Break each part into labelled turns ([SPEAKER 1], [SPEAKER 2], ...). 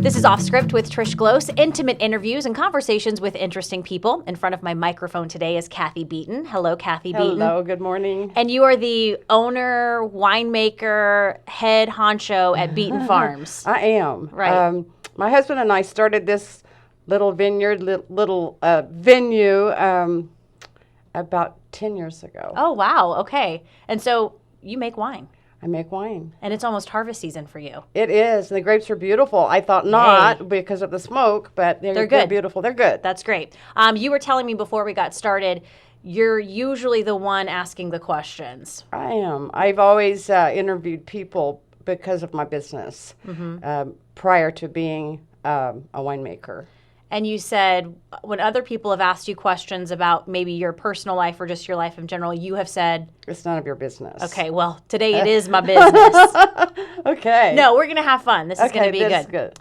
[SPEAKER 1] This is Off Script with Trish Glose, intimate interviews and conversations with interesting people. In front of my microphone today is Cathy Beaton. Hello, Cathy Beaton.
[SPEAKER 2] Hello, good morning.
[SPEAKER 1] And you are the owner, winemaker, head honcho at Beaton Farms.
[SPEAKER 2] I am.
[SPEAKER 1] Right.
[SPEAKER 2] My husband and I started this little vineyard, little venue about 10 years ago.
[SPEAKER 1] Oh, wow. Okay. And so you make wine.
[SPEAKER 2] I make wine.
[SPEAKER 1] And it's almost harvest season for you.
[SPEAKER 2] It is. And the grapes are beautiful. I thought not because of the smoke, but they're good. They're beautiful. They're good.
[SPEAKER 1] That's great. You were telling me before we got started, you're usually the one asking the questions.
[SPEAKER 2] I am. I've always interviewed people because of my business prior to being a winemaker.
[SPEAKER 1] And you said when other people have asked you questions about maybe your personal life or just your life in general, you have said,
[SPEAKER 2] it's none of your business.
[SPEAKER 1] Okay, well, today it is my business.
[SPEAKER 2] Okay.
[SPEAKER 1] No, we're going to have fun. This is going to be
[SPEAKER 2] this
[SPEAKER 1] good.
[SPEAKER 2] Is good.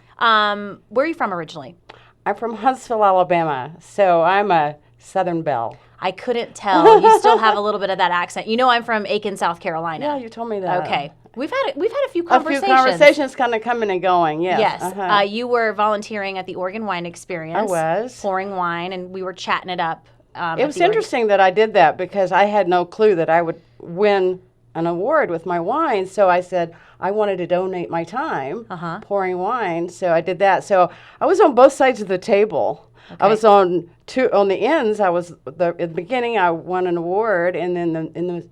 [SPEAKER 1] Where are you from originally?
[SPEAKER 2] I'm from Huntsville, Alabama, so I'm a Southern belle.
[SPEAKER 1] I couldn't tell. You still have a little bit of that accent. You know I'm from Aiken, South Carolina.
[SPEAKER 2] Yeah, you told me that.
[SPEAKER 1] Okay. We've had a few conversations.
[SPEAKER 2] A few conversations kind of coming and going, yes.
[SPEAKER 1] Yes. You were volunteering at the Oregon Wine Experience.
[SPEAKER 2] I was.
[SPEAKER 1] Pouring wine, and we were chatting it up.
[SPEAKER 2] It was interesting that I did that because I had no clue that I would win an award with my wine. So I said I wanted to donate my time pouring wine. So I did that. So I was on both sides of the table. Okay. I was on the ends. I was at the beginning. I won an award, and then in the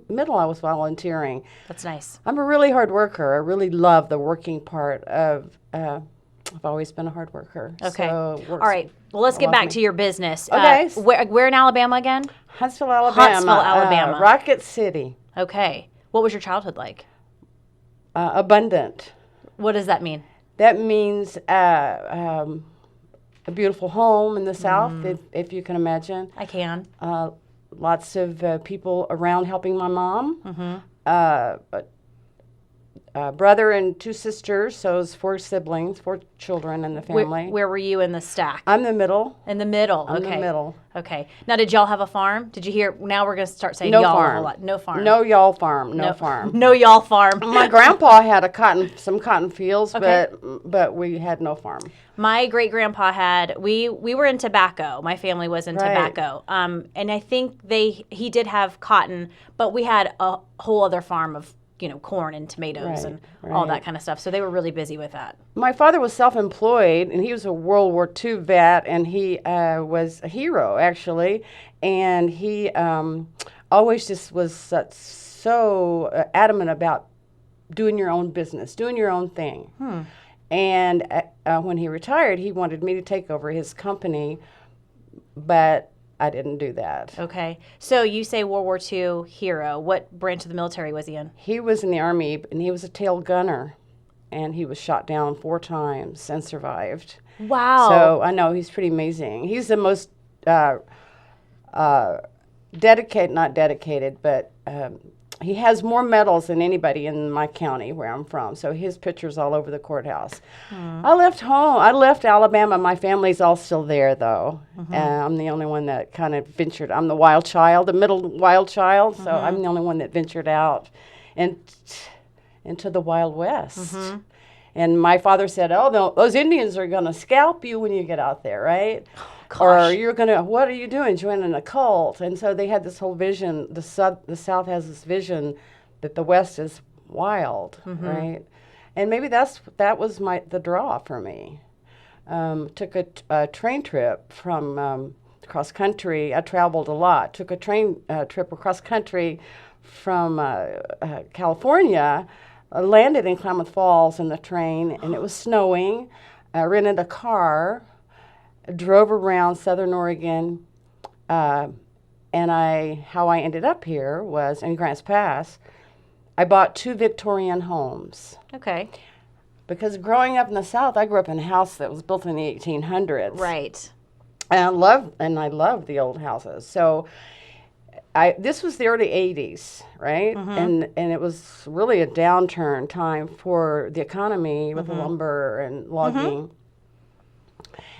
[SPEAKER 2] middle, I was volunteering.
[SPEAKER 1] That's nice.
[SPEAKER 2] I'm a really hard worker. I really love the working part of. I've always been a hard worker.
[SPEAKER 1] Okay.
[SPEAKER 2] So
[SPEAKER 1] all right. Well, let's get back to your business.
[SPEAKER 2] Okay.
[SPEAKER 1] Where in Alabama again?
[SPEAKER 2] Huntsville, Alabama.
[SPEAKER 1] Huntsville, Alabama.
[SPEAKER 2] Rocket City.
[SPEAKER 1] Okay. What was your childhood like?
[SPEAKER 2] Abundant.
[SPEAKER 1] What does that mean?
[SPEAKER 2] That means a beautiful home in the South, if you can imagine.
[SPEAKER 1] I can.
[SPEAKER 2] Lots of people around helping my mom. Brother and two sisters, so it's 4 siblings, 4 children in the family.
[SPEAKER 1] Where were you in the stack?
[SPEAKER 2] I'm the middle.
[SPEAKER 1] In the middle.
[SPEAKER 2] I'm the middle.
[SPEAKER 1] Okay. Now, did y'all have a farm? Did you hear? Now we're going to start saying
[SPEAKER 2] no
[SPEAKER 1] y'all
[SPEAKER 2] farm.
[SPEAKER 1] a lot. No farm.
[SPEAKER 2] No y'all farm. No farm.
[SPEAKER 1] No y'all farm.
[SPEAKER 2] My grandpa had some cotton fields, but we had no farm.
[SPEAKER 1] My great grandpa had. We were in tobacco. My family was in tobacco. And I think he did have cotton, but we had a whole other farm of corn and tomatoes and all that kind of stuff. So they were really busy with that.
[SPEAKER 2] My father was self-employed, and he was a World War II vet, and he was a hero, actually. And he always just was so adamant about doing your own business, doing your own thing. And when he retired, he wanted me to take over his company, but I didn't do that.
[SPEAKER 1] Okay. So you say World War II hero. What branch of the military was he in?
[SPEAKER 2] He was in the Army, and he was a tail gunner, and he was shot down 4 times and survived.
[SPEAKER 1] Wow.
[SPEAKER 2] So I know he's pretty amazing. He's the most not dedicated, but he has more medals than anybody in my county where I'm from. So his picture's all over the courthouse. I left home. I left Alabama. My family's all still there, though. I'm the only one that kind of ventured. I'm the wild child, the middle wild child. So I'm the only one that ventured out into the Wild West. And my father said, "Oh, those Indians are going to scalp you when you get out there, right? Or you're going to, what are you doing, joining a cult?" And so they had this whole vision. The South has this vision that the West is wild, right? And maybe that was the draw for me. Took a train trip from cross country. I traveled a lot. Took a train trip across country from California. Landed in Klamath Falls in the train, and it was snowing. I rented a car, drove around Southern Oregon, and how I ended up here was in Grants Pass. I bought 2 Victorian homes.
[SPEAKER 1] Okay.
[SPEAKER 2] Because growing up in the South, I grew up in a house that was built in the 1800s.
[SPEAKER 1] Right.
[SPEAKER 2] And I love the old houses. So this was the early 80s, right? And it was really a downturn time for the economy with the lumber and logging.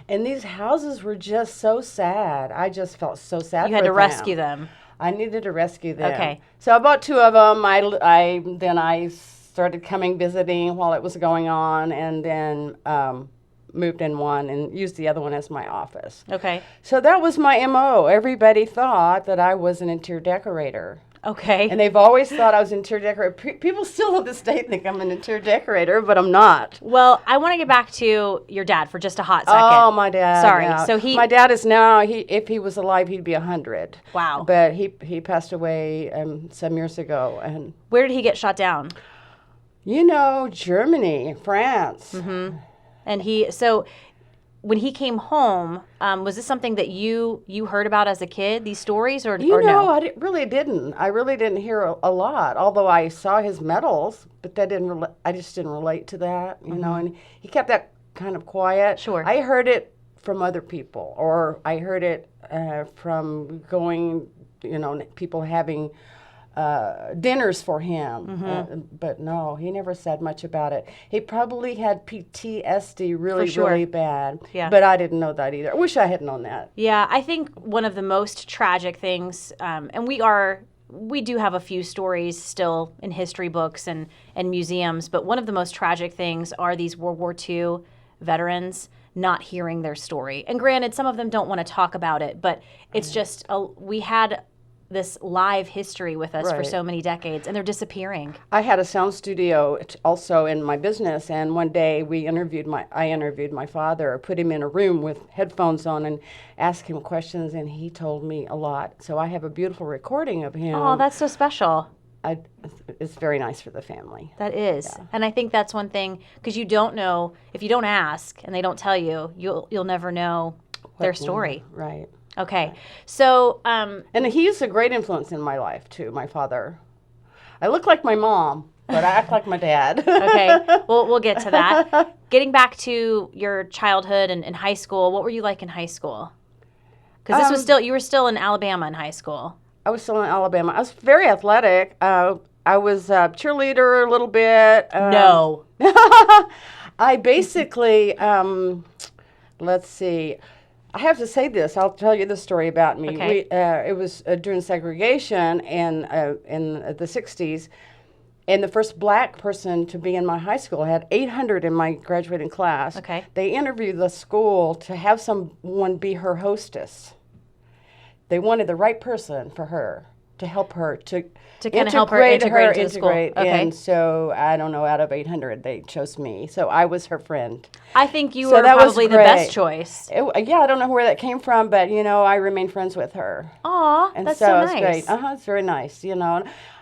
[SPEAKER 2] And these houses were just so sad. I just felt so sad for them.
[SPEAKER 1] You had to rescue them.
[SPEAKER 2] I needed to rescue them.
[SPEAKER 1] Okay.
[SPEAKER 2] So I bought 2 of them. Then I started coming visiting while it was going on, and then moved in one and used the other one as my office.
[SPEAKER 1] Okay.
[SPEAKER 2] So that was my MO. Everybody thought that I was an interior decorator.
[SPEAKER 1] Okay.
[SPEAKER 2] And they've always thought I was an interior decorator. People still to this day think I'm an interior decorator, but I'm not.
[SPEAKER 1] Well, I want to get back to your dad for just a hot second.
[SPEAKER 2] Oh, my dad.
[SPEAKER 1] Sorry.
[SPEAKER 2] Yeah.
[SPEAKER 1] So
[SPEAKER 2] my dad is now, if he was alive, he'd be 100.
[SPEAKER 1] Wow.
[SPEAKER 2] But he passed away some years ago. And
[SPEAKER 1] where did he get shot down?
[SPEAKER 2] Germany, France.
[SPEAKER 1] Mm-hmm. And when he came home, was this something that you heard about as a kid, these stories, or no?
[SPEAKER 2] I really didn't. I really didn't hear a lot, although I saw his medals, but I just didn't relate to that, and he kept that kind of quiet.
[SPEAKER 1] Sure.
[SPEAKER 2] I heard it from other people, or I heard it from going, people having dinners for him.
[SPEAKER 1] Mm-hmm.
[SPEAKER 2] But no, he never said much about it. He probably had PTSD really,
[SPEAKER 1] sure.
[SPEAKER 2] really bad.
[SPEAKER 1] Yeah.
[SPEAKER 2] But I didn't know that either. I wish I had known that.
[SPEAKER 1] Yeah, I think one of the most tragic things, and we do have a few stories still in history books and museums, but one of the most tragic things are these World War II veterans not hearing their story. And granted, some of them don't want to talk about it, but it's just, we had this live history with us for so many decades, and they're disappearing.
[SPEAKER 2] I had a sound studio also in my business, and one day I interviewed my father, put him in a room with headphones on and asked him questions, and he told me a lot. So I have a beautiful recording of him.
[SPEAKER 1] Oh, that's so special.
[SPEAKER 2] It's very nice for the family.
[SPEAKER 1] That is. Yeah. And I think that's one thing, because you don't know, if you don't ask and they don't tell you, you'll never know their story.
[SPEAKER 2] Right.
[SPEAKER 1] Okay, so...
[SPEAKER 2] and he's a great influence in my life, too, my father. I look like my mom, but I act like my dad.
[SPEAKER 1] Okay, we'll get to that. Getting back to your childhood and high school, what were you like in high school? Because you were still in Alabama in high school.
[SPEAKER 2] I was still in Alabama. I was very athletic. I was a cheerleader a little bit.
[SPEAKER 1] No.
[SPEAKER 2] I basically, let's see... I have to say this. I'll tell you the story about me.
[SPEAKER 1] Okay.
[SPEAKER 2] It was during segregation in the 60s, and the first black person to be in my high school. I had 800 in my graduating class.
[SPEAKER 1] Okay.
[SPEAKER 2] They interviewed the school to have someone be her hostess. They wanted the right person for her, to help her, to
[SPEAKER 1] kind of help her integrate into the school. Okay.
[SPEAKER 2] And so, I don't know, out of 800, they chose me. So I was her friend.
[SPEAKER 1] I think you were probably the best choice.
[SPEAKER 2] I don't know where that came from, but, I remained friends with her.
[SPEAKER 1] Aw, that's so nice.
[SPEAKER 2] It's great. It's very nice,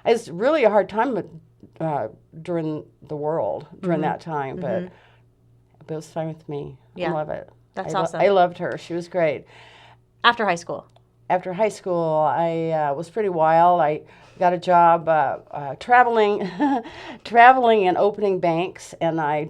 [SPEAKER 2] It's really a hard time during the world, during that time, but it was fine with me.
[SPEAKER 1] Yeah.
[SPEAKER 2] I love it.
[SPEAKER 1] That's awesome.
[SPEAKER 2] I loved her. She was great.
[SPEAKER 1] After high school?
[SPEAKER 2] After high school, I was pretty wild. I got a job traveling and opening banks, and I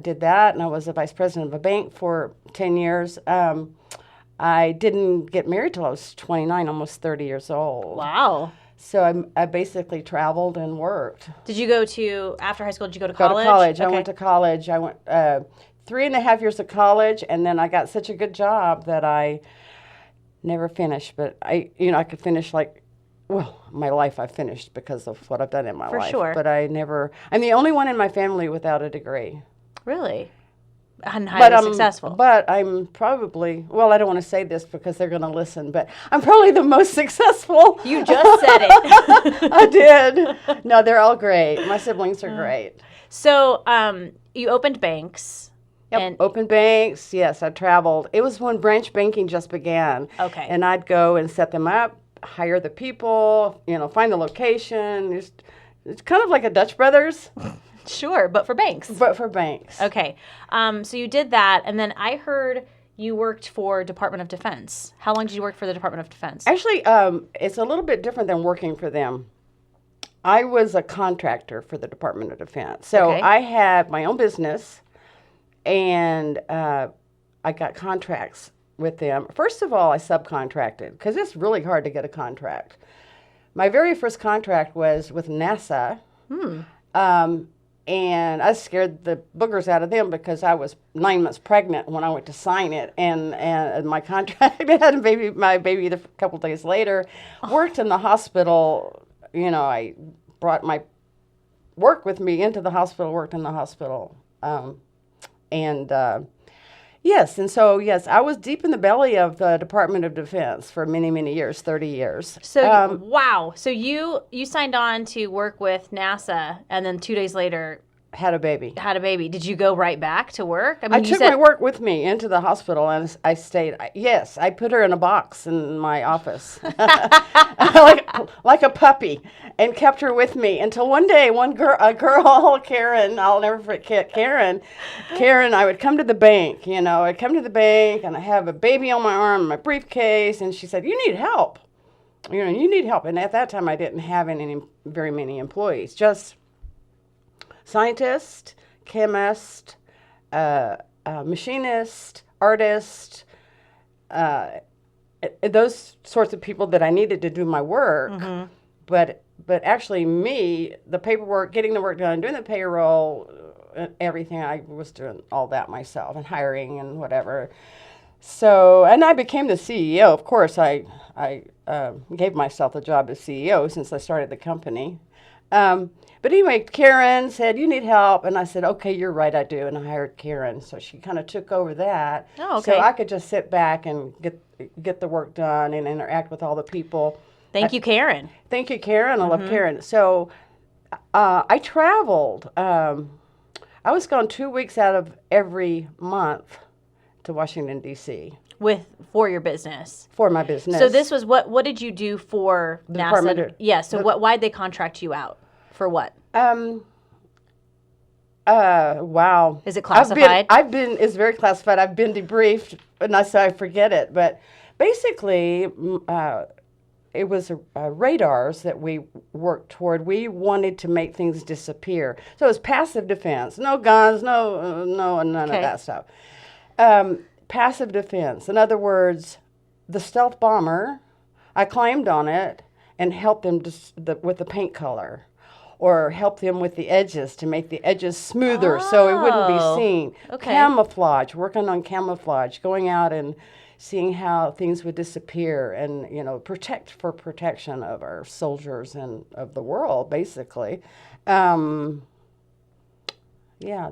[SPEAKER 2] did that, and I was a vice president of a bank for 10 years. I didn't get married till I was 29, almost 30 years old.
[SPEAKER 1] Wow.
[SPEAKER 2] So I basically traveled and worked.
[SPEAKER 1] Did you go to, after high school, did you go to college?
[SPEAKER 2] Go to college.
[SPEAKER 1] Okay.
[SPEAKER 2] I went to college. I went 3.5 years of college, and then I got such a good job that I never finished, but I could finish my life I finished because of what I've done in my life. For
[SPEAKER 1] sure.
[SPEAKER 2] But I'm the only one in my family without a degree.
[SPEAKER 1] Really? And highly successful.
[SPEAKER 2] But I'm probably, I don't want to say this because they're going to listen, but I'm probably the most successful.
[SPEAKER 1] You just said it.
[SPEAKER 2] I did. No, they're all great. My siblings are great.
[SPEAKER 1] So you opened banks.
[SPEAKER 2] Yep, open banks. Yes, I traveled. It was when branch banking just began.
[SPEAKER 1] Okay.
[SPEAKER 2] And I'd go and set them up, hire the people, find the location. It's kind of like a Dutch Brothers.
[SPEAKER 1] Sure, but for banks.
[SPEAKER 2] But for banks.
[SPEAKER 1] Okay. So you did that, and then I heard you worked for Department of Defense. How long did you work for the Department of Defense?
[SPEAKER 2] Actually, it's a little bit different than working for them. I was a contractor for the Department of Defense. So I had my own business. And I got contracts with them. First of all, I subcontracted because it's really hard to get a contract. My very first contract was with NASA. And I scared the boogers out of them because I was 9 months pregnant when I went to sign it. And my contract, I had my baby a couple days later, worked in the hospital. I brought my work with me into the hospital, worked in the hospital. And Yes, and so, yes, I was deep in the belly of the Department of Defense for many, many years, 30 years.
[SPEAKER 1] So, wow. So you signed on to work with NASA, and then 2 days later
[SPEAKER 2] had a baby.
[SPEAKER 1] Did you go right back to work?
[SPEAKER 2] I took my work with me into the hospital, and I stayed. Yes, I put her in a box in my office, like a puppy, and kept her with me until one day, a girl, Karen, I'll never forget Karen. I would come to the bank, and I have a baby on my arm, my briefcase, and she said, "You need help. You need help." And at that time, I didn't have very many employees, just scientist, chemist, machinist, artist, those sorts of people that I needed to do my work. Mm-hmm. But actually me, the paperwork, getting the work done, doing the payroll, everything, I was doing all that myself and hiring and whatever. So, and I became the CEO. Of course, I gave myself the job as CEO since I started the company. But anyway, Karen said, "You need help." And I said, "Okay, you're right, I do." And I hired Karen. So she kind of took over that.
[SPEAKER 1] Oh, okay.
[SPEAKER 2] So I could just sit back and get the work done and interact with all the people.
[SPEAKER 1] Thank you, Karen.
[SPEAKER 2] Thank you, Karen. I love Karen. So I traveled. I was gone 2 weeks out of every month to Washington, D.C.
[SPEAKER 1] For your business.
[SPEAKER 2] For my business.
[SPEAKER 1] So this was what did you do for
[SPEAKER 2] the
[SPEAKER 1] NASA?
[SPEAKER 2] Department
[SPEAKER 1] Yeah, so why'd they contract you out? For what?
[SPEAKER 2] Wow.
[SPEAKER 1] Is it classified?
[SPEAKER 2] It's very classified. I've been debriefed, and I forget it. But basically, it was radars that we worked toward. We wanted to make things disappear. So it was passive defense. No guns, none of that stuff. Passive defense. In other words, the stealth bomber, I climbed on it and helped them with the paint color, or help them with the edges to make the edges smoother so it wouldn't be seen.
[SPEAKER 1] Okay.
[SPEAKER 2] Camouflage, working on camouflage, going out and seeing how things would disappear and, protection of our soldiers and of the world, basically. Yeah.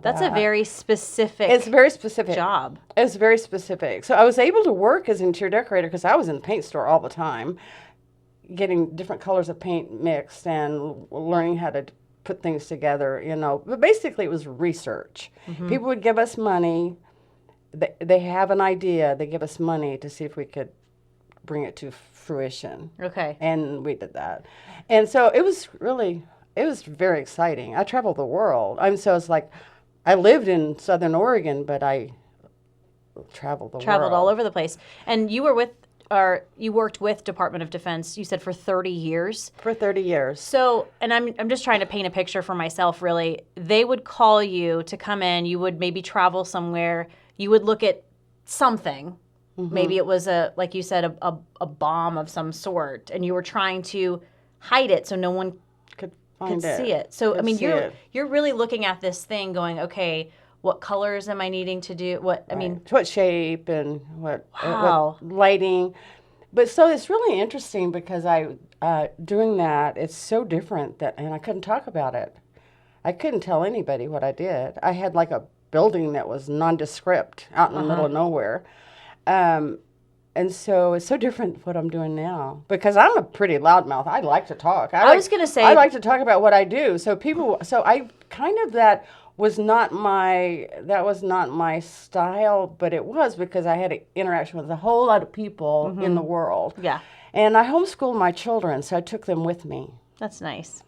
[SPEAKER 1] That's a very specific
[SPEAKER 2] It's very specific.
[SPEAKER 1] job.
[SPEAKER 2] It's very specific. So I was able to work as an interior decorator because I was in the paint store all the time, getting different colors of paint mixed and learning how to put things together, But basically it was research. Mm-hmm. People would give us money. They have an idea. They give us money to see if we could bring it to fruition.
[SPEAKER 1] Okay.
[SPEAKER 2] And we did that. And so it was very exciting. I traveled the world. So it's like I lived in Southern Oregon, but I traveled the world.
[SPEAKER 1] Traveled all over the place. And you worked with Department of Defense, you said, for 30 years?
[SPEAKER 2] For 30 years.
[SPEAKER 1] So, and I'm just trying to paint a picture for myself, really. They would call you to come in. You would maybe travel somewhere. You would look at something. Mm-hmm. Maybe it was, like you said, a bomb of some sort. And you were trying to hide it so no one could see it. So, you're really looking at this thing going, okay, what colors am I needing to do? What
[SPEAKER 2] shape and what lighting. But so it's really interesting because doing that, it's so different and I couldn't talk about it. I couldn't tell anybody what I did. I had like a building that was nondescript out in the middle of nowhere. And so it's so different what I'm doing now because I'm a pretty loudmouth. I like to talk. I was going to say I like to talk about what I do. So I kind of that was not my style, but it was because I had an interaction with a whole lot of people in the world.
[SPEAKER 1] Yeah.
[SPEAKER 2] And I homeschooled my children, so I took them with me.
[SPEAKER 1] That's nice.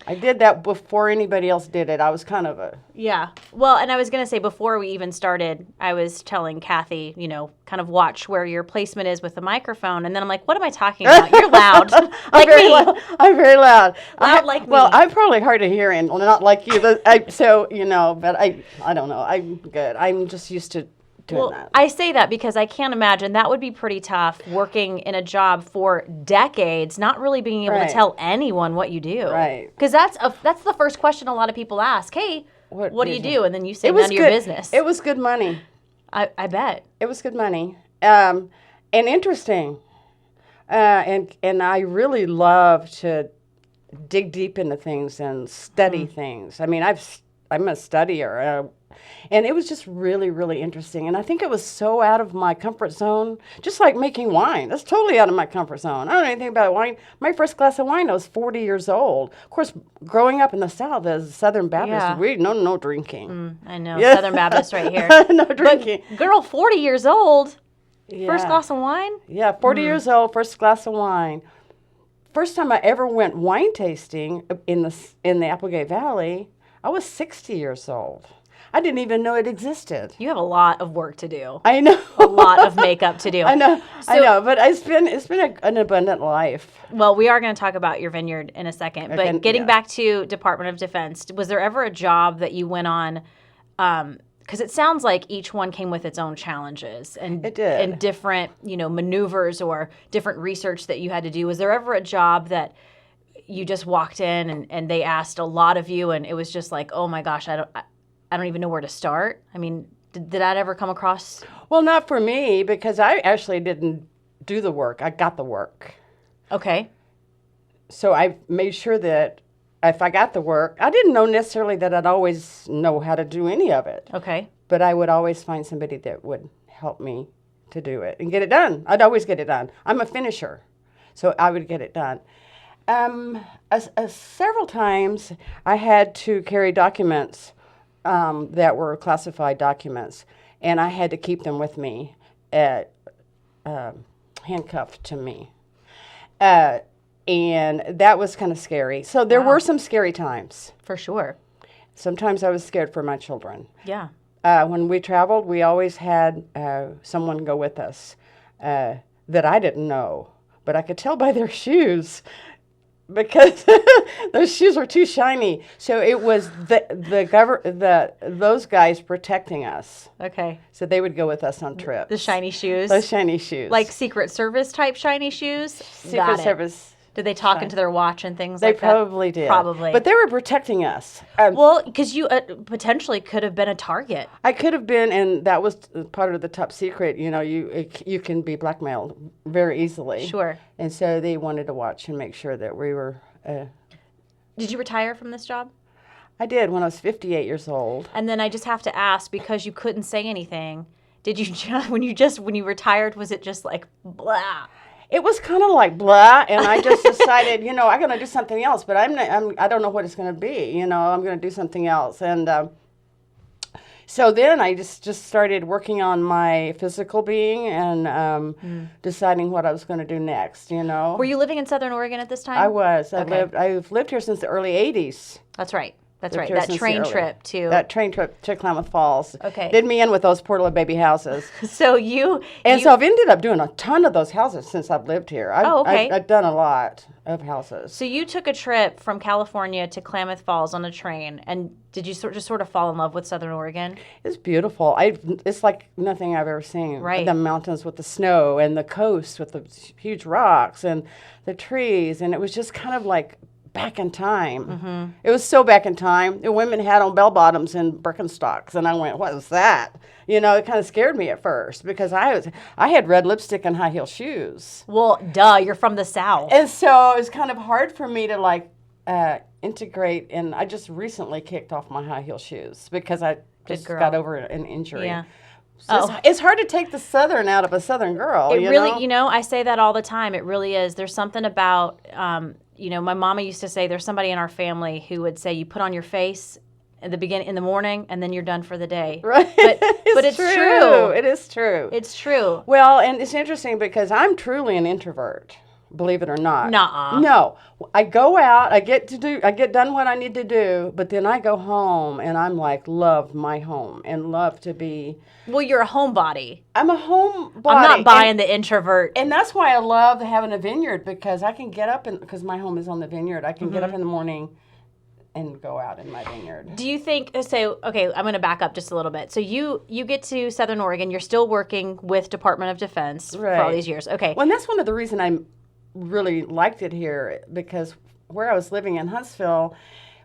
[SPEAKER 2] I did that before anybody else did it. I was kind of
[SPEAKER 1] Yeah. Well, and I was going to say, before we even started, I was telling Cathy, kind of watch where your placement is with the microphone. And then I'm like, what am I talking about? You're loud.
[SPEAKER 2] I'm very loud.
[SPEAKER 1] Loud like me.
[SPEAKER 2] Well, I'm probably hard of hearing. Well, not like you. But I don't know. I'm good. I'm just used to doing that.
[SPEAKER 1] I say that because I can't imagine that would be pretty tough, working in a job for decades, not really being able to tell anyone what you do.
[SPEAKER 2] Right.
[SPEAKER 1] Because that's the first question a lot of people ask. Hey, what do you do? And then you say none of your business.
[SPEAKER 2] It was good money.
[SPEAKER 1] I bet.
[SPEAKER 2] It was good money. And interesting. And I really love to dig deep into things and study things. I mean, I'm a studier. And it was just really, really interesting. And I think it was so out of my comfort zone, just like making wine. That's totally out of my comfort zone. I don't know anything about wine. My first glass of wine, I was 40 years old. Of course, growing up in the South as a Southern Baptist, we no drinking.
[SPEAKER 1] I know, Southern Baptist right here.
[SPEAKER 2] No drinking.
[SPEAKER 1] But girl, 40 years old, first glass of wine?
[SPEAKER 2] Yeah, 40 years old, first glass of wine. First time I ever went wine tasting in the Applegate Valley, I was 60 years old. I didn't even know it existed.
[SPEAKER 1] You have a lot of work to do.
[SPEAKER 2] I know.
[SPEAKER 1] A lot of makeup to do.
[SPEAKER 2] I know. But it's been an abundant life.
[SPEAKER 1] Well, we are going to talk about your vineyard in a second. But getting back to Department of Defense, was there ever a job that you went on? Because it sounds like each one came with its own challenges and
[SPEAKER 2] it did.
[SPEAKER 1] And different, maneuvers or different research that you had to do. Was there ever a job that you just walked in and they asked a lot of you, and it was just like, oh my gosh, I don't even know where to start? I mean, did that ever come across?
[SPEAKER 2] Well, not for me, because I actually didn't do the work. I got the work.
[SPEAKER 1] Okay.
[SPEAKER 2] So I made sure that if I got the work, I didn't know necessarily that I'd always know how to do any of it.
[SPEAKER 1] Okay.
[SPEAKER 2] But I would always find somebody that would help me to do it and get it done. I'd always get it done. I'm a finisher, so I would get it done. Several times I had to carry documents that were classified documents, and I had to keep them with me, handcuffed to me. And that was kind of scary. So there were some scary times.
[SPEAKER 1] For sure.
[SPEAKER 2] Sometimes I was scared for my children.
[SPEAKER 1] Yeah.
[SPEAKER 2] When we traveled, we always had someone go with us that I didn't know, but I could tell by their shoes, because those shoes were too shiny. So it was those guys protecting us.
[SPEAKER 1] Okay.
[SPEAKER 2] So they would go with us on trips.
[SPEAKER 1] The shiny shoes.
[SPEAKER 2] Those shiny shoes.
[SPEAKER 1] Like Secret Service type shiny shoes?
[SPEAKER 2] Secret Service.
[SPEAKER 1] Did they talk into their watch and things
[SPEAKER 2] like that? They
[SPEAKER 1] probably
[SPEAKER 2] did.
[SPEAKER 1] Probably.
[SPEAKER 2] But they were protecting us.
[SPEAKER 1] Well, because you potentially could have been a target.
[SPEAKER 2] I could have been, and that was part of the top secret. You can be blackmailed very easily.
[SPEAKER 1] Sure.
[SPEAKER 2] And so they wanted to watch and make sure that we were...
[SPEAKER 1] Did you retire from this job?
[SPEAKER 2] I did when I was 58 years old.
[SPEAKER 1] And then I just have to ask, because you couldn't say anything, did you when you retired, was it just like blah?
[SPEAKER 2] It was kind of like blah, and I just decided, I'm going to do something else, but I don't know what it's going to be. I'm going to do something else. And so then I just started working on my physical being and deciding what I was going to do next,
[SPEAKER 1] Were you living in Southern Oregon at this time?
[SPEAKER 2] I was.
[SPEAKER 1] Okay.
[SPEAKER 2] I've lived here since the early 80s.
[SPEAKER 1] That's right. That's right. That train trip
[SPEAKER 2] to Klamath Falls.
[SPEAKER 1] Okay.
[SPEAKER 2] Did me in with those poor little baby houses.
[SPEAKER 1] So I've
[SPEAKER 2] ended up doing a ton of those houses since I've lived here. I've done a lot of houses.
[SPEAKER 1] So you took a trip from California to Klamath Falls on a train, and did you just sort of fall in love with Southern Oregon?
[SPEAKER 2] It's beautiful. It's like nothing I've ever seen.
[SPEAKER 1] Right.
[SPEAKER 2] The mountains with the snow and the coast with the huge rocks and the trees, and it was just kind of like back in time. Mm-hmm. It was so back in time. The women had on bell bottoms and Birkenstocks, and I went, "What is that?" It kind of scared me at first because I had red lipstick and high heel shoes.
[SPEAKER 1] Well, duh, you're from the South,
[SPEAKER 2] and so it was kind of hard for me to integrate. And I just recently kicked off my high heel shoes because I just got over an injury. Yeah. So it's hard to take the Southern out of a Southern girl.
[SPEAKER 1] It really, I say that all the time. It really is. There's something about, my mama used to say there's somebody in our family who would say you put on your face at the beginning in the morning and then you're done for the day.
[SPEAKER 2] Right.
[SPEAKER 1] But it's true.
[SPEAKER 2] It is true.
[SPEAKER 1] It's true.
[SPEAKER 2] Well, and it's interesting because I'm truly an introvert. Believe it or not.
[SPEAKER 1] Nuh-uh.
[SPEAKER 2] No. I go out, I get done what I need to do, but then I go home and I'm love my home and love to be.
[SPEAKER 1] Well, you're a homebody.
[SPEAKER 2] I'm a homebody.
[SPEAKER 1] I'm not buying the introvert.
[SPEAKER 2] And that's why I love having a vineyard, because I can get up because my home is on the vineyard. I can get up in the morning and go out in my vineyard.
[SPEAKER 1] Do you think, okay, I'm going to back up just a little bit. So you get to Southern Oregon, you're still working with Department of Defense for all these years. Okay.
[SPEAKER 2] Well, and that's one of the reasons I really liked it here, because where I was living in Huntsville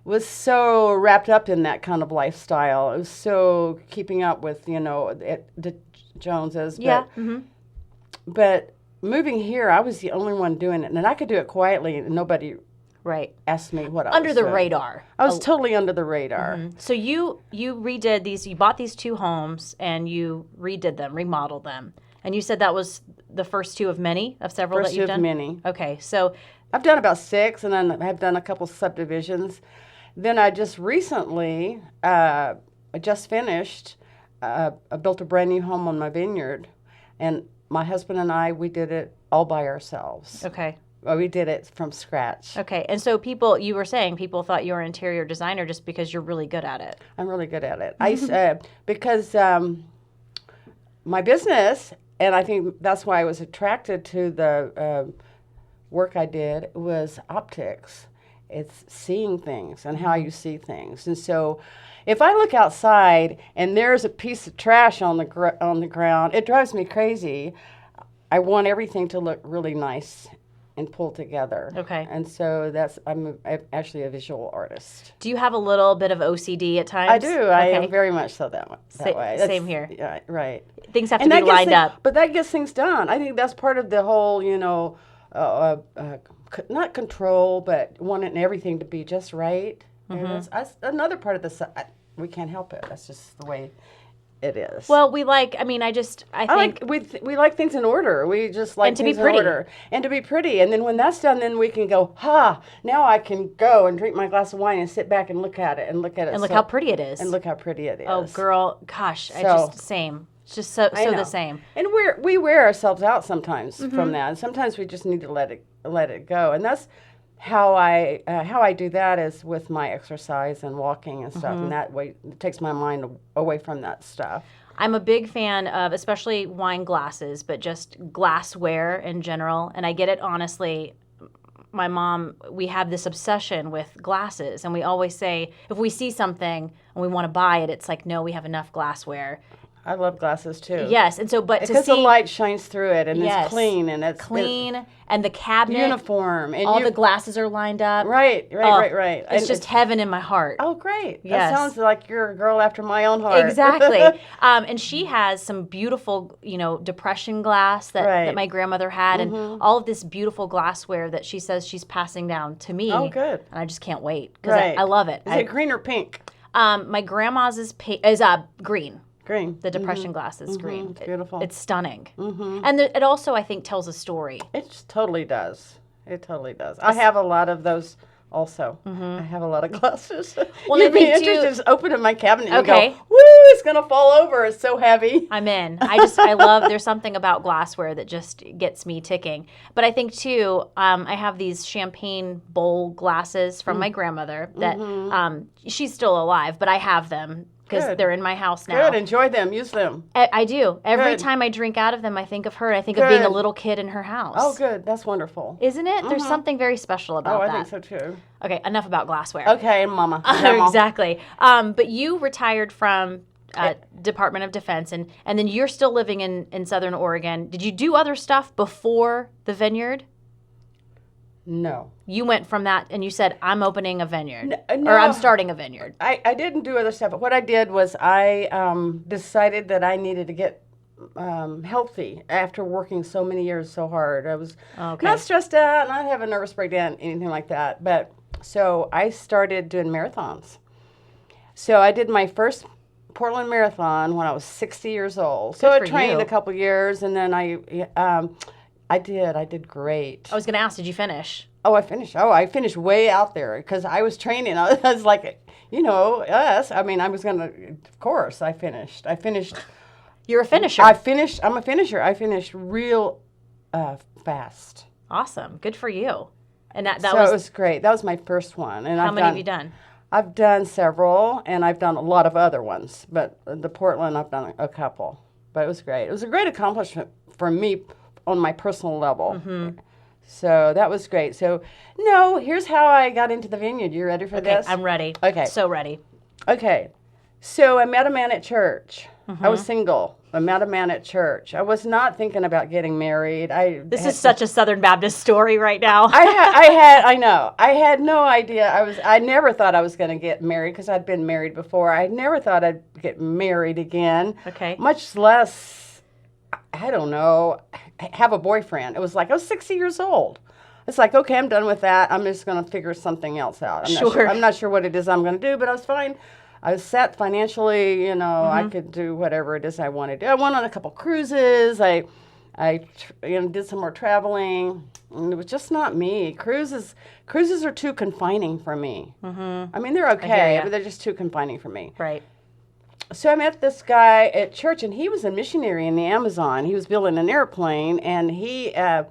[SPEAKER 2] was so wrapped up in that kind of lifestyle. It was so keeping up with, the Joneses.
[SPEAKER 1] Yeah.
[SPEAKER 2] But moving here, I was the only one doing it, and I could do it quietly, and nobody Nobody asked me what I was
[SPEAKER 1] Under the
[SPEAKER 2] doing.
[SPEAKER 1] radar.
[SPEAKER 2] I was totally under the radar.
[SPEAKER 1] So you redid these, you bought these 2 homes and you redid them, remodeled them. And you said that was the first 2 of several that you've done?
[SPEAKER 2] First 2 of many.
[SPEAKER 1] Okay, so
[SPEAKER 2] I've done about 6, and then I've done a couple subdivisions. Then I just recently, I just finished, I built a brand new home on my vineyard, and my husband and I, we did it all by ourselves.
[SPEAKER 1] okay.
[SPEAKER 2] Well, we did it from scratch.
[SPEAKER 1] Okay, and so you were saying people thought you were an interior designer just because you're really good at it.
[SPEAKER 2] I'm really good at it. Because my business, and I think that's why I was attracted to the work I did, was optics. It's seeing things and how you see things. And so if I look outside and there's a piece of trash on the ground, it drives me crazy. I want everything to look really nice and pulled together.
[SPEAKER 1] Okay.
[SPEAKER 2] And so I'm actually a visual artist.
[SPEAKER 1] Do you have a little bit of OCD at times?
[SPEAKER 2] I do. I am very much so that way.
[SPEAKER 1] Same here.
[SPEAKER 2] Yeah, right.
[SPEAKER 1] Things have to be lined up.
[SPEAKER 2] But that gets things done. I think that's part of the whole, not control, but wanting everything to be just right. And that's another part of this. We can't help it. That's just the way it is.
[SPEAKER 1] Well, I think
[SPEAKER 2] we like things in order. We just like things in order. And to be pretty. And then when that's done, then we can go, now I can go and drink my glass of wine and sit back and look at it. And look
[SPEAKER 1] how pretty it is.
[SPEAKER 2] And look how pretty it is.
[SPEAKER 1] Oh, girl, gosh, same. It's just so the same.
[SPEAKER 2] And we wear ourselves out sometimes from that. And sometimes we just need to let it go. And that's how I do that is with my exercise and walking and stuff. And that way it takes my mind away from that stuff.
[SPEAKER 1] I'm a big fan of especially wine glasses, but just glassware in general. And I get it honestly. My mom, we have this obsession with glasses, and we always say if we see something and we want to buy it, it's like, no, we have enough glassware.
[SPEAKER 2] I love glasses too.
[SPEAKER 1] Yes, and so
[SPEAKER 2] because the light shines through it, and it's clean, and it's
[SPEAKER 1] and the cabinet
[SPEAKER 2] uniform, and
[SPEAKER 1] all the glasses are lined up.
[SPEAKER 2] Right.
[SPEAKER 1] It's just heaven in my heart.
[SPEAKER 2] Oh, great!
[SPEAKER 1] Yes.
[SPEAKER 2] That sounds like you're a girl after my own heart.
[SPEAKER 1] Exactly. And she has some beautiful, depression glass that my grandmother had, and all of this beautiful glassware that she says she's passing down to me.
[SPEAKER 2] Oh, good.
[SPEAKER 1] And I just can't wait because I love it.
[SPEAKER 2] Is it green or pink?
[SPEAKER 1] My grandma's is green.
[SPEAKER 2] Green.
[SPEAKER 1] The depression glass is green.
[SPEAKER 2] It's beautiful.
[SPEAKER 1] It's stunning. And it also, I think, tells a story.
[SPEAKER 2] It totally does. It totally does. I have a lot of those also. I have a lot of glasses.
[SPEAKER 1] Well,
[SPEAKER 2] You'd be interested, just open in my cabinet and
[SPEAKER 1] okay.
[SPEAKER 2] go, woo, it's going to fall over. It's so heavy.
[SPEAKER 1] I'm in. I love, there's something about glassware that just gets me ticking. But I think, too, I have these champagne bowl glasses from my grandmother that she's still alive, but I have them. Because they're in my house now.
[SPEAKER 2] Good. Enjoy them. Use them.
[SPEAKER 1] I do. Every time I drink out of them, I think of her. I think of being a little kid in her house.
[SPEAKER 2] Oh, good. That's wonderful.
[SPEAKER 1] Isn't it? There's something very special about that.
[SPEAKER 2] I think so, too.
[SPEAKER 1] Okay, enough about glassware.
[SPEAKER 2] Okay, Mama.
[SPEAKER 1] Exactly. But you retired from Department of Defense, and then you're still living in Southern Oregon. Did you do other stuff before the vineyard?
[SPEAKER 2] No.
[SPEAKER 1] You went from that and you said, I'm opening a vineyard.
[SPEAKER 2] No.
[SPEAKER 1] Or I'm starting a vineyard.
[SPEAKER 2] I didn't do other stuff. But what I did was I decided that I needed to get healthy after working so many years so hard. I was not stressed out, not having a nervous breakdown, anything like that. But so I started doing marathons. So I did my first Portland Marathon when I was 60 years old. So I trained a couple years, and then I did great.
[SPEAKER 1] I was going to ask, did you finish?
[SPEAKER 2] Oh, I finished. Oh, I finished way out there because I was training. I was like, us. I mean, I was going to, of course, I finished.
[SPEAKER 1] You're a finisher.
[SPEAKER 2] I'm a finisher. I finished real fast.
[SPEAKER 1] Awesome. Good for you. And
[SPEAKER 2] it was great. That was my first one. And
[SPEAKER 1] how many have you done?
[SPEAKER 2] I've done several, and I've done a lot of other ones. But the Portland, I've done a couple. But it was great. It was a great accomplishment for me on my personal level. So that was great. So, here's how I got into the vineyard. You ready for this?
[SPEAKER 1] I'm ready.
[SPEAKER 2] Okay.
[SPEAKER 1] So ready.
[SPEAKER 2] Okay. So I met a man at church. I was single. I met a man at church. I was not thinking about getting married.
[SPEAKER 1] This is such a Southern Baptist story right now.
[SPEAKER 2] I know. I had no idea. I never thought I was going to get married because I'd been married before. I never thought I'd get married again.
[SPEAKER 1] Okay.
[SPEAKER 2] Much less, I don't know, have a boyfriend. It was like I was 60 years old. It's like, okay, I'm done with that. I'm just going to figure something else out. I'm not sure what it is I'm going to do, but I was fine. I was set financially, I could do whatever it is I wanted to do. I went on a couple cruises. I did some more traveling. And it was just not me. Cruises are too confining for me. I mean, they're okay, but they're just too confining for me.
[SPEAKER 1] Right.
[SPEAKER 2] So I met this guy at church, and he was a missionary in the Amazon. He was building an airplane, and he had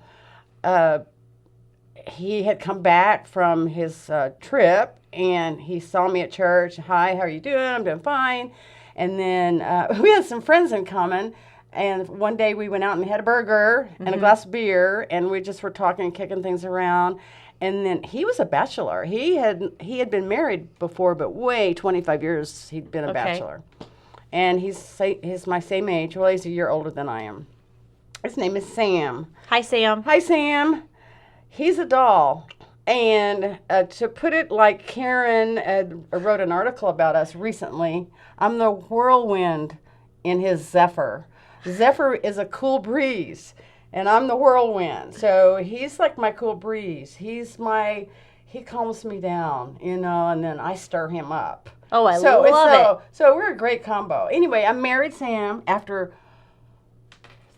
[SPEAKER 2] come back from his trip, and he saw me at church. Hi, how are you doing? I'm doing fine. And then we had some friends in common, and one day we went out and had a burger and a glass of beer, and we just were talking and kicking things around. And then he was a bachelor. He had been married before, but 25 years he'd been a bachelor. And he's my same age. Well, he's a year older than I am. His name is Sam.
[SPEAKER 1] Hi, Sam.
[SPEAKER 2] Hi, Sam. He's a doll. And to put it like Karen wrote an article about us recently, I'm the whirlwind in his Zephyr. Zephyr is a cool breeze, and I'm the whirlwind. So he's like my cool breeze. He calms me down, and then I stir him up.
[SPEAKER 1] Oh, I love it.
[SPEAKER 2] So we're a great combo. Anyway, I married Sam after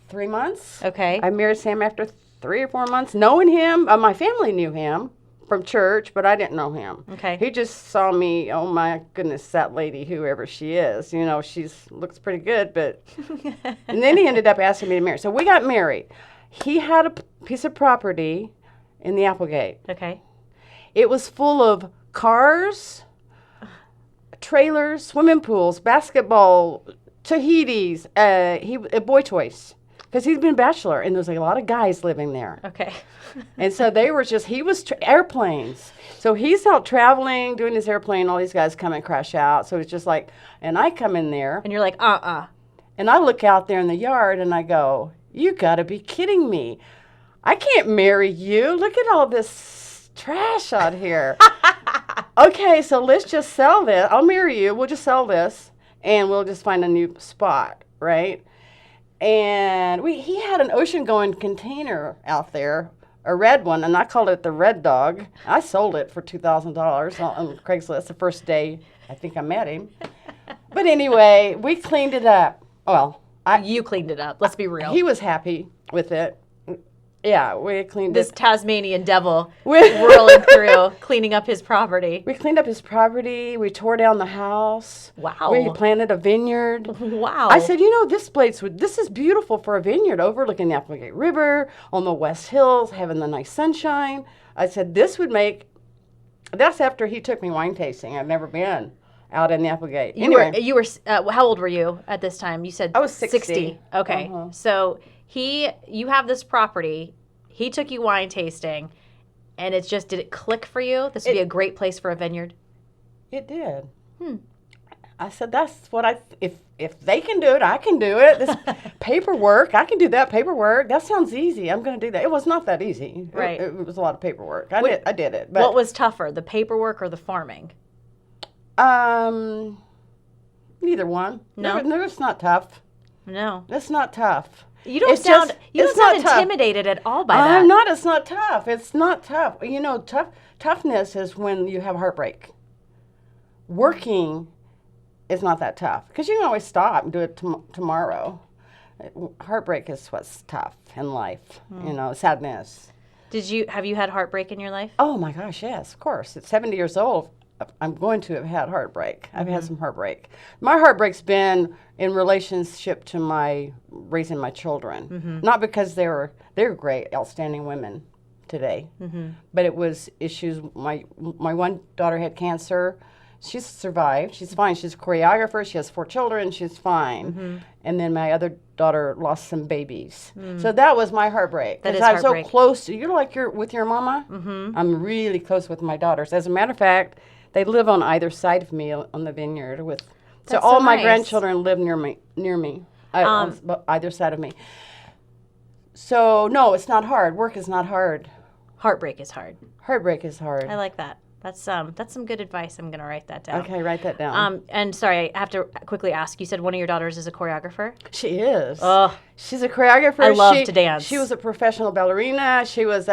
[SPEAKER 2] 3 months.
[SPEAKER 1] Okay.
[SPEAKER 2] I married Sam after 3 or 4 months, knowing him. My family knew him from church, but I didn't know him.
[SPEAKER 1] Okay.
[SPEAKER 2] He just saw me, oh my goodness, that lady, whoever she is. She looks pretty good, but... And then he ended up asking me to marry. So we got married. He had a piece of property in the Applegate.
[SPEAKER 1] Okay. It
[SPEAKER 2] was full of cars, trailers, swimming pools, basketball, Tahitis, boy toys. Because he's been a bachelor, and there's a lot of guys living there.
[SPEAKER 1] Okay.
[SPEAKER 2] And so he was airplanes. So he's out traveling, doing his airplane, all these guys come and crash out. So it's just like, and I come in there.
[SPEAKER 1] And you're like,
[SPEAKER 2] And I look out there in the yard, and I go, you got to be kidding me. I can't marry you. Look at all this trash out here. Okay, so let's just sell this. I'll marry you. We'll just sell this, and we'll just find a new spot, right? And he had an ocean-going container out there, a red one, and I called it the Red Dog. I sold it for $2,000 on Craigslist the first day I think I met him. But anyway, we cleaned it up. Well,
[SPEAKER 1] you cleaned it up. Let's be real.
[SPEAKER 2] He was happy with it. Yeah, we cleaned
[SPEAKER 1] this
[SPEAKER 2] it.
[SPEAKER 1] Tasmanian devil whirling through, cleaning up his property.
[SPEAKER 2] We cleaned up his property. We tore down the house.
[SPEAKER 1] Wow.
[SPEAKER 2] We planted a vineyard.
[SPEAKER 1] Wow.
[SPEAKER 2] I said, this is beautiful for a vineyard overlooking the Applegate River, on the West Hills, having the nice sunshine. I said, that's after he took me wine tasting. I've never been out in the Applegate.
[SPEAKER 1] You were how old were you at this time? You said
[SPEAKER 2] I was 60.
[SPEAKER 1] Okay. So you have this property. He took you wine tasting, and did it click for you? This would be a great place for a vineyard?
[SPEAKER 2] It did. I said, that's what if they can do it, I can do it. This paperwork, I can do that paperwork. That sounds easy. I'm going to do that. It was not that easy.
[SPEAKER 1] Right.
[SPEAKER 2] It was a lot of paperwork. I did it. But
[SPEAKER 1] what was tougher, the paperwork or the farming?
[SPEAKER 2] Neither one.
[SPEAKER 1] No?
[SPEAKER 2] It's not tough.
[SPEAKER 1] No.
[SPEAKER 2] It's not tough.
[SPEAKER 1] You don't sound intimidated at all by that.
[SPEAKER 2] I'm not. It's not tough. It's not tough. Toughness is when you have heartbreak. Working is not that tough because you can always stop and do it tomorrow. Heartbreak is what's tough in life. Sadness.
[SPEAKER 1] Have you had heartbreak in your life?
[SPEAKER 2] Oh my gosh, yes, of course. At 70 years old, I'm going to have had heartbreak. I've had some heartbreak. My heartbreak's been in relationship to raising my children. Not because they're great, outstanding women today, but it was issues. My one daughter had cancer. She's survived. She's fine. She's a choreographer. She has 4 children. She's fine. And then my other daughter lost some babies. So that was my heartbreak.
[SPEAKER 1] That is
[SPEAKER 2] I'm
[SPEAKER 1] heartbreak.
[SPEAKER 2] so close. You're with your mama? I'm really close with my daughters. As a matter of fact, they live on either side of me on the vineyard. So all my grandchildren live near me, either side of me. So no, it's not hard. Work is not hard.
[SPEAKER 1] Heartbreak is hard.
[SPEAKER 2] Heartbreak is hard.
[SPEAKER 1] I like that. That's some good advice. I'm going to write that down.
[SPEAKER 2] Okay, write that down.
[SPEAKER 1] And sorry, I have to quickly ask. You said one of your daughters is a choreographer?
[SPEAKER 2] She is.
[SPEAKER 1] Oh,
[SPEAKER 2] she's a choreographer.
[SPEAKER 1] I love to dance.
[SPEAKER 2] She was a professional ballerina. She was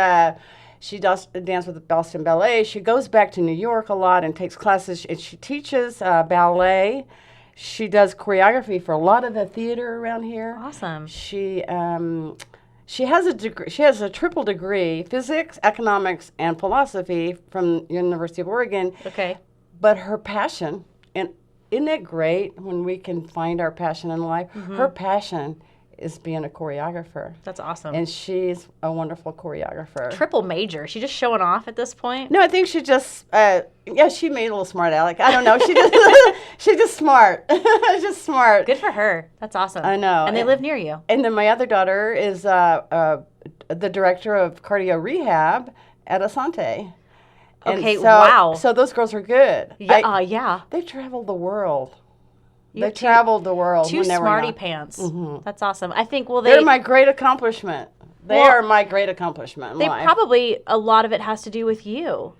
[SPEAKER 2] She does dance with the Boston Ballet. She goes back to New York a lot and takes classes. And she teaches ballet. She does choreography for a lot of the theater around here.
[SPEAKER 1] Awesome.
[SPEAKER 2] She has a degree. She has a triple degree: physics, economics, and philosophy from University of Oregon.
[SPEAKER 1] Okay.
[SPEAKER 2] But her passion, and isn't it great when we can find our passion in life? Her passion is being a choreographer.
[SPEAKER 1] That's awesome.
[SPEAKER 2] And she's a wonderful choreographer.
[SPEAKER 1] Triple major. She just showing off at this point?
[SPEAKER 2] No, I think she just, she made a little smart aleck. I don't know. She just, she's just smart. Just smart.
[SPEAKER 1] Good for her. That's awesome.
[SPEAKER 2] I know.
[SPEAKER 1] And they live near you.
[SPEAKER 2] And then my other daughter is the director of cardio rehab at Asante. And
[SPEAKER 1] Okay, wow.
[SPEAKER 2] So those girls are good.
[SPEAKER 1] Yeah, yeah.
[SPEAKER 2] They traveled the world.
[SPEAKER 1] You
[SPEAKER 2] They
[SPEAKER 1] have
[SPEAKER 2] traveled the world.
[SPEAKER 1] Two
[SPEAKER 2] when they were
[SPEAKER 1] smarty
[SPEAKER 2] young.
[SPEAKER 1] pants.
[SPEAKER 2] Mhm.
[SPEAKER 1] That's awesome. I think,
[SPEAKER 2] They're my great accomplishment. They
[SPEAKER 1] Well,
[SPEAKER 2] are my great accomplishment in
[SPEAKER 1] they
[SPEAKER 2] life.
[SPEAKER 1] probably, a lot of it has to do with you.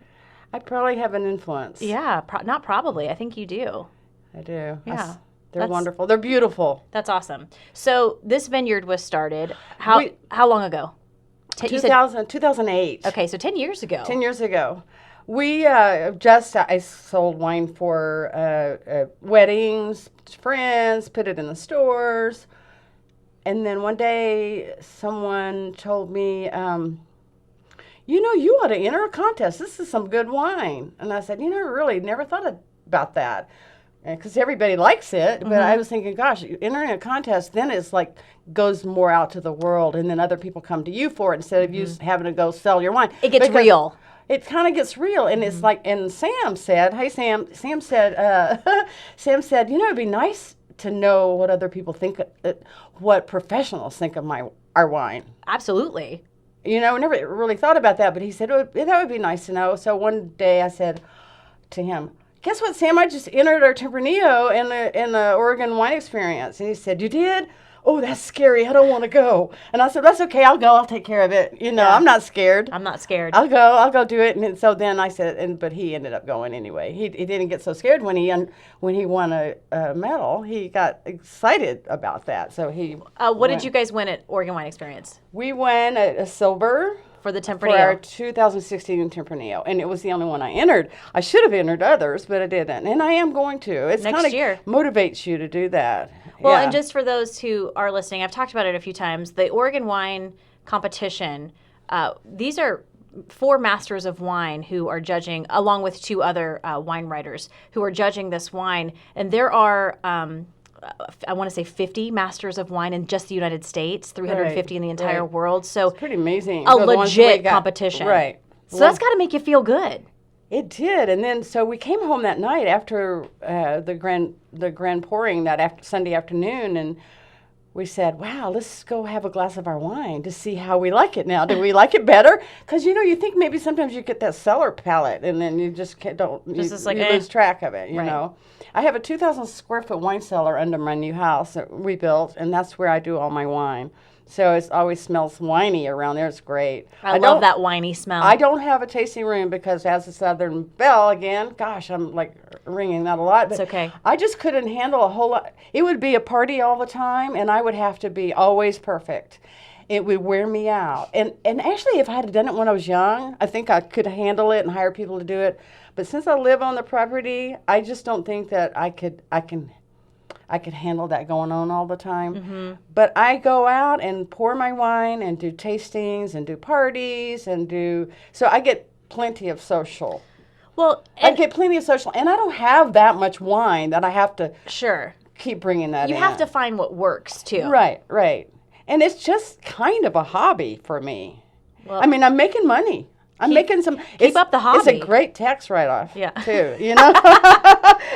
[SPEAKER 2] I probably have an influence.
[SPEAKER 1] Yeah, not probably. I think you do.
[SPEAKER 2] I do.
[SPEAKER 1] Yeah.
[SPEAKER 2] They're
[SPEAKER 1] That's-
[SPEAKER 2] wonderful. They're beautiful.
[SPEAKER 1] That's awesome. So this vineyard was started, how long ago? You said-
[SPEAKER 2] 2008.
[SPEAKER 1] okay, so 10 years ago.
[SPEAKER 2] 10 years ago. I sold wine for weddings, friends, put it in the stores. And then one day someone told me, you ought to enter a contest. This is some good wine. And I said, I really never thought about that. Because everybody likes it. But I was thinking, gosh, entering a contest, then it's like goes more out to the world. And then other people come to you for it instead of you having to go sell your wine.
[SPEAKER 1] It gets real.
[SPEAKER 2] It kind of gets real, and it's like. And Sam said, Sam said, it'd be nice to know what other people think, what professionals think of our wine.
[SPEAKER 1] Absolutely.
[SPEAKER 2] I never really thought about that, but he said that would be nice to know. So one day I said to him, "Guess what, Sam? I just entered our Tempranillo in the Oregon Wine Experience." And he said, "You did? Oh, that's scary. I don't want to go." And I said, "That's okay. I'll go. I'll take care of it. I'm not scared.
[SPEAKER 1] I'm not scared.
[SPEAKER 2] I'll go do it." And so then I said, but he ended up going anyway. He didn't get so scared when he won a medal. He got excited about that. So he.
[SPEAKER 1] What did you guys win at Oregon Wine Experience?
[SPEAKER 2] We won a silver.
[SPEAKER 1] For the
[SPEAKER 2] For our
[SPEAKER 1] Tempranillo.
[SPEAKER 2] 2016 Tempranillo, and it was the only one I entered. I should have entered others, but I didn't, and I am going to. It's
[SPEAKER 1] Next
[SPEAKER 2] kind of
[SPEAKER 1] year.
[SPEAKER 2] motivates you to do that.
[SPEAKER 1] Well,
[SPEAKER 2] Yeah.
[SPEAKER 1] and just for those who are listening, I've talked about it a few times. The Oregon Wine Competition, these are 4 masters of wine who are judging, along with 2 other wine writers who are judging this wine. And there are, I want to say 50 masters of wine in just the United States, 350 in the entire
[SPEAKER 2] right.
[SPEAKER 1] world. So
[SPEAKER 2] pretty amazing.
[SPEAKER 1] a
[SPEAKER 2] So the ones we
[SPEAKER 1] legit
[SPEAKER 2] got-
[SPEAKER 1] competition.
[SPEAKER 2] right?
[SPEAKER 1] So that's got to make you feel good.
[SPEAKER 2] It did, and then so we came home that night after the grand pouring that Sunday afternoon, and we said, "Wow, let's go have a glass of our wine to see how we like it now. Do we like it better?" Because you think maybe sometimes you get that cellar palate, and then you just don't.
[SPEAKER 1] Just like,
[SPEAKER 2] you lose track of it. You
[SPEAKER 1] Right.
[SPEAKER 2] know. I have a 2,000 square foot wine cellar under my new house that we built, and that's where I do all my wine. So it always smells winey around there. It's great.
[SPEAKER 1] I love that winey smell.
[SPEAKER 2] I don't have a tasting room because as a Southern belle, again, gosh, I'm like ringing that a lot. But
[SPEAKER 1] It's okay.
[SPEAKER 2] I just couldn't handle a whole lot. It would be a party all the time, and I would have to be always perfect. It would wear me out. And actually, if I had done it when I was young, I think I could handle it and hire people to do it. But since I live on the property, I just don't think that I could handle that going on all the time.
[SPEAKER 1] Mm-hmm.
[SPEAKER 2] But I go out and pour my wine and do tastings and do parties so I get plenty of social.
[SPEAKER 1] Well,
[SPEAKER 2] I get plenty of social, and I don't have that much wine that I have to
[SPEAKER 1] sure.
[SPEAKER 2] keep bringing that in.
[SPEAKER 1] You have to find what works too.
[SPEAKER 2] Right. And it's just kind of a hobby for me.
[SPEAKER 1] Well,
[SPEAKER 2] I mean, I'm making money. I'm making some.
[SPEAKER 1] Keep up the hobby.
[SPEAKER 2] It's a great tax write-off,
[SPEAKER 1] Yeah.
[SPEAKER 2] too.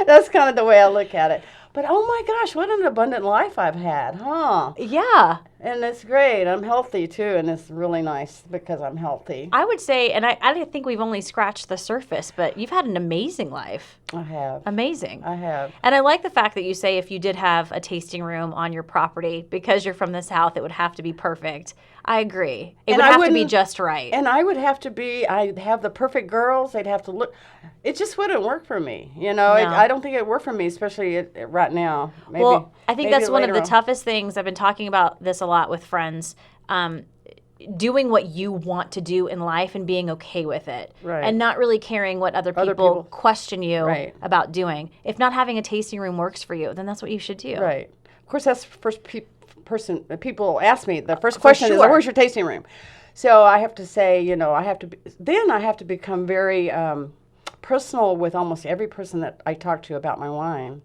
[SPEAKER 2] That's kind of the way I look at it. But oh my gosh, what an abundant life I've had, huh?
[SPEAKER 1] Yeah.
[SPEAKER 2] And it's great. I'm healthy too, and it's really nice because I'm healthy.
[SPEAKER 1] I would say, and I think we've only scratched the surface, but you've had an amazing life.
[SPEAKER 2] I have.
[SPEAKER 1] Amazing.
[SPEAKER 2] I have.
[SPEAKER 1] And I like the fact that you say if you did have a tasting room on your property, because you're from the South, it would have to be perfect. I agree. It would have to be just right.
[SPEAKER 2] And I would have to I'd have the perfect girls. They'd have to look. It just wouldn't work for me.
[SPEAKER 1] No.
[SPEAKER 2] I don't think it'd work for me, especially right now.
[SPEAKER 1] Well, I think
[SPEAKER 2] maybe
[SPEAKER 1] that's one of
[SPEAKER 2] later
[SPEAKER 1] the
[SPEAKER 2] on.
[SPEAKER 1] toughest things. I've been talking about this a lot with friends. doing what you want to do in life and being okay with it.
[SPEAKER 2] Right.
[SPEAKER 1] And not really caring what other people question you
[SPEAKER 2] right.
[SPEAKER 1] about doing. If not having a tasting room works for you, then that's what you should do.
[SPEAKER 2] Right. Of course, that's the first people ask me. The first question is, where's your tasting room? So I have to say, you know, I have to become very personal with almost every person that I talk to about my wine,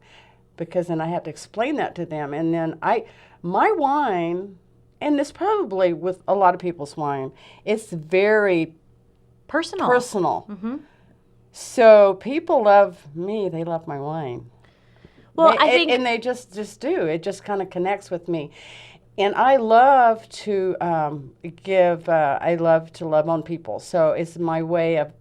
[SPEAKER 2] because then I have to explain that to them. And then my wine, and this probably with a lot of people's wine, it's very
[SPEAKER 1] personal.
[SPEAKER 2] Mm-hmm. So people love me. They love my wine.
[SPEAKER 1] Well, I think...
[SPEAKER 2] And they just do. It just kind of connects with me. And I love to I love to love on people. So it's my way of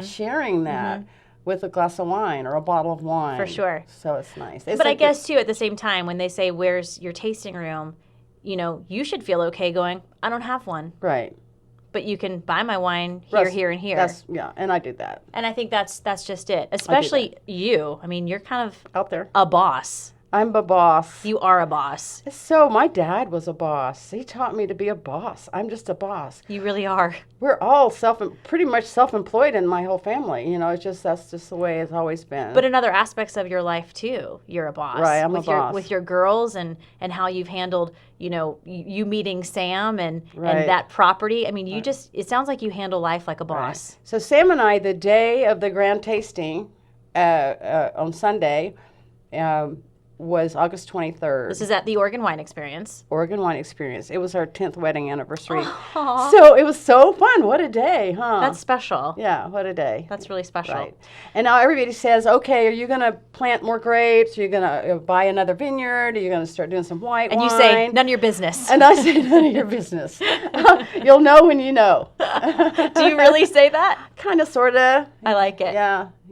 [SPEAKER 2] sharing that with a glass of wine or a bottle of wine.
[SPEAKER 1] For sure.
[SPEAKER 2] So it's nice.
[SPEAKER 1] But I guess, too, at the same time, when they say, where's your tasting room, you know, you should feel okay going, I don't have one.
[SPEAKER 2] Right.
[SPEAKER 1] But you can buy my wine here, here, and here.
[SPEAKER 2] And I do that.
[SPEAKER 1] And I think that's just it. Especially you. I mean, you're kind of
[SPEAKER 2] out there,
[SPEAKER 1] a boss.
[SPEAKER 2] I'm a boss.
[SPEAKER 1] You are a boss.
[SPEAKER 2] So my dad was a boss. He taught me to be a boss. I'm just a boss.
[SPEAKER 1] You really are.
[SPEAKER 2] We're all pretty much self-employed in my whole family. You know, that's just the way it's always been.
[SPEAKER 1] But in other aspects of your life too, you're a boss.
[SPEAKER 2] Right, I'm a boss.
[SPEAKER 1] With your girls and how you've handled, you know, you meeting Sam and that property. I mean, it sounds like you handle life like a boss.
[SPEAKER 2] Right. So Sam and I, the day of the grand tasting on Sunday, was August 23rd.
[SPEAKER 1] This is at the Oregon Wine Experience.
[SPEAKER 2] Oregon Wine Experience. It was our 10th wedding anniversary. Aww. So it was so fun. What a day, huh?
[SPEAKER 1] That's special.
[SPEAKER 2] Yeah, what a day.
[SPEAKER 1] That's really special.
[SPEAKER 2] Right. And now everybody says, okay, are you going to plant more grapes? Are you going to buy another vineyard? Are you going to start doing some white wine?
[SPEAKER 1] And you say, none of your business.
[SPEAKER 2] And I say, none of your business. You'll know when you know.
[SPEAKER 1] Do you really say that?
[SPEAKER 2] Kind of, sort of.
[SPEAKER 1] I like it.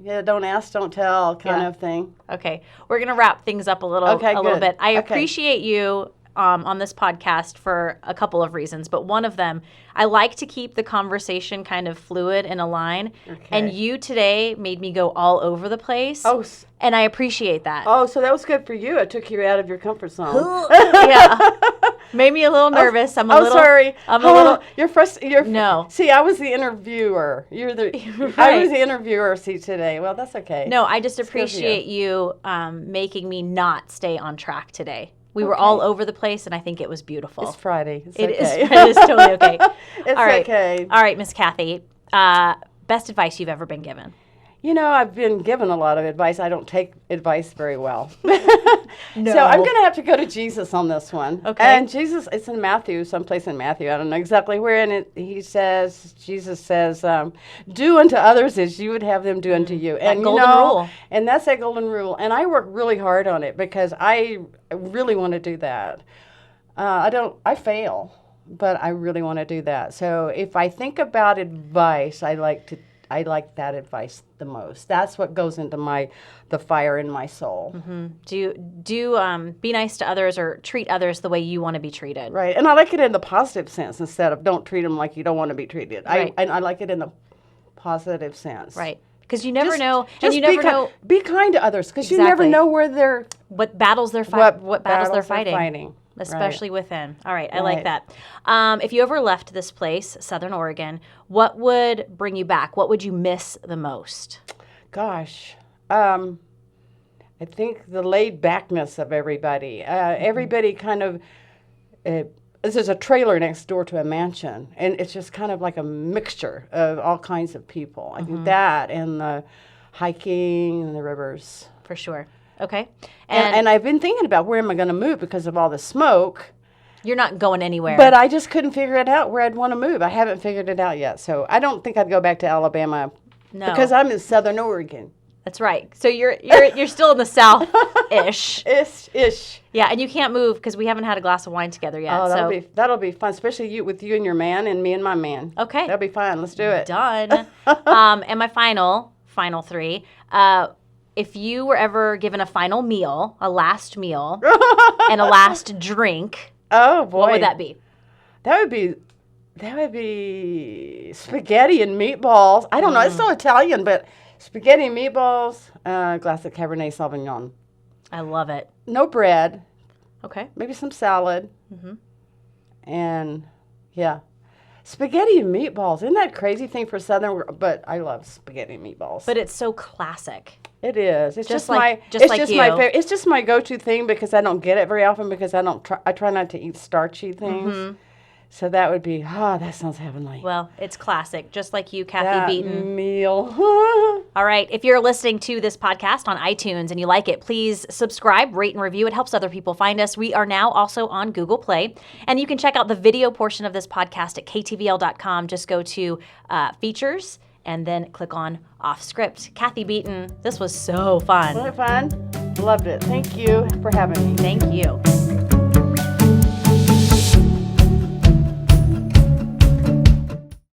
[SPEAKER 2] Yeah, don't ask, don't tell kind of thing.
[SPEAKER 1] Okay, we're going to wrap things up a little bit. I appreciate you on this podcast for a couple of reasons, but one of them, I like to keep the conversation kind of fluid and aligned, and you today made me go all over the place, and I appreciate that.
[SPEAKER 2] Oh, so that was good for you. It took you out of your comfort zone.
[SPEAKER 1] Yeah. Made me a little nervous. I'm a little
[SPEAKER 2] sorry.
[SPEAKER 1] I'm a little
[SPEAKER 2] You're frustrated.
[SPEAKER 1] No.
[SPEAKER 2] See, I was the interviewer. You're the I was the interviewer today. Well, that's okay.
[SPEAKER 1] No, I just appreciate you making me not stay on track today. We were all over the place, and I think it was beautiful.
[SPEAKER 2] It's Friday.
[SPEAKER 1] It is totally okay.
[SPEAKER 2] It's
[SPEAKER 1] okay. All right, Miss Cathy. Best advice you've ever been given?
[SPEAKER 2] You know, I've been given a lot of advice. I don't take advice very well. No. So I'm going to have to go to Jesus on this one.
[SPEAKER 1] Okay.
[SPEAKER 2] And Jesus, it's in Matthew, someplace in Matthew. I don't know exactly where. And Jesus says, do unto others as you would have them do unto you.
[SPEAKER 1] And that golden rule.
[SPEAKER 2] And that's that golden rule. And I work really hard on it because I really want to do that. I fail, but I really want to do that. So if I think about advice, I like that advice the most. That's what goes into the fire in my soul.
[SPEAKER 1] Mm-hmm. Do be nice to others or treat others the way you want to be treated.
[SPEAKER 2] Right, and I like it in the positive sense instead of don't treat them like you don't want to be treated.
[SPEAKER 1] Right.
[SPEAKER 2] I like it in the positive sense.
[SPEAKER 1] Right, because you never know, and you never know.
[SPEAKER 2] Be kind to others because you never know where
[SPEAKER 1] what battles they're fighting. What battles they're fighting. Especially
[SPEAKER 2] right.
[SPEAKER 1] within. All right, I like that. If you ever left this place, Southern Oregon, what would bring you back? What would you miss the most?
[SPEAKER 2] Gosh, I think the laid-backness of everybody. Everybody kind of, there's a trailer next door to a mansion, and it's just kind of like a mixture of all kinds of people. I think that and the hiking and the rivers.
[SPEAKER 1] For sure. Okay.
[SPEAKER 2] And I've been thinking about where am I going to move because of all the smoke.
[SPEAKER 1] You're not going anywhere.
[SPEAKER 2] But I just couldn't figure it out where I'd want to move. I haven't figured it out yet. So I don't think I'd go back to Alabama.
[SPEAKER 1] No.
[SPEAKER 2] Because I'm in Southern Oregon.
[SPEAKER 1] That's right. So you're still in the South-ish.
[SPEAKER 2] Ish.
[SPEAKER 1] Yeah, and you can't move because we haven't had a glass of wine together yet.
[SPEAKER 2] Oh, that'll be fun, especially with you and your man and me and my man.
[SPEAKER 1] Okay.
[SPEAKER 2] That'll be fun. Let's do it.
[SPEAKER 1] Done. And my final three. If you were ever given a final meal, a last meal, and a last drink,
[SPEAKER 2] oh boy,
[SPEAKER 1] what would that be?
[SPEAKER 2] That would be spaghetti and meatballs. I don't know. It's so Italian, but spaghetti and meatballs, a glass of Cabernet Sauvignon.
[SPEAKER 1] I love it.
[SPEAKER 2] No bread.
[SPEAKER 1] Okay.
[SPEAKER 2] Maybe some salad. Mm-hmm. And Yeah. Spaghetti and meatballs. Isn't that a crazy thing for Southern? But I love spaghetti and meatballs.
[SPEAKER 1] But it's so classic.
[SPEAKER 2] It is. It's just
[SPEAKER 1] like
[SPEAKER 2] my
[SPEAKER 1] you.
[SPEAKER 2] favorite. It's just my go-to thing because I don't get it very often because I try not to eat starchy things.
[SPEAKER 1] Mm-hmm.
[SPEAKER 2] So that would be, that sounds heavenly.
[SPEAKER 1] Well, it's classic, just like you, Cathy
[SPEAKER 2] That
[SPEAKER 1] Beaton.
[SPEAKER 2] meal.
[SPEAKER 1] All right. If you're listening to this podcast on iTunes and you like it, please subscribe, rate, and review. It helps other people find us. We are now also on Google Play. And you can check out the video portion of this podcast at ktvl.com. Just go to features and then click on off script. Cathy Beaton, this was so fun.
[SPEAKER 2] Wasn't it fun? Loved it. Thank you for having me.
[SPEAKER 1] Thank you.